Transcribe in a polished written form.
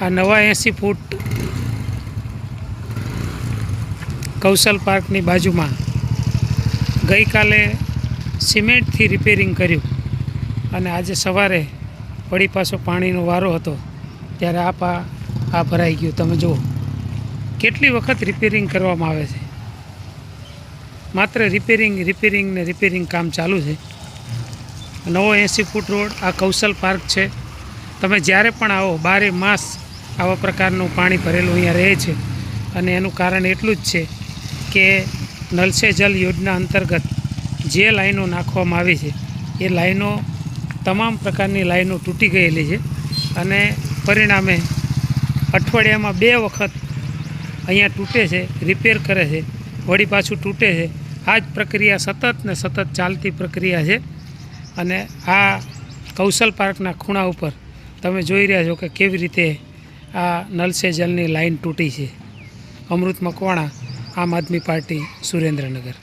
આ નવા 80 ફૂટ કૌશલ પાર્કની બાજુમાં ગઈકાલે સિમેન્ટથી રિપેરિંગ કર્યું અને આજે સવારે વળી પાછો પાણીનો વારો હતો ત્યારે આ ભરાઈ ગયું. તમે જુઓ કેટલી વખત રિપેરિંગ કરવામાં આવે છે. માત્ર રિપેરિંગ કામ ચાલુ છે. નવો 80 ફૂટ રોડ આ કૌશલ પાર્ક છે. તમે જ્યારે પણ આવો 12 માસ આવા પ્રકારનું પાણી ભરેલું અહીંયા રહે છે અને એનું કારણ એટલું જ છે કે નલ સે જલ યોજના અંતર્ગત જે લાઈનો નાખવામાં આવી છે એ લાઈનો તમામ પ્રકારની લાઈનો તૂટી ગયેલી છે અને પરિણામે અઠવાડિયામાં 2 વખત અહીંયા તૂટે છે, રિપેર કરે છે, વળી પાછું તૂટે છે. આ જ પ્રક્રિયા સતત ચાલતી પ્રક્રિયા છે. અને આ કૌશલ પાર્કના ખૂણા ઉપર તમે જોઈ રહ્યા છો કે કેવી રીતે આ નલ સે જલની લાઈન તૂટી છે. અમૃત મકવાણા, આમ આદમી પાર્ટી, સુરેન્દ્રનગર.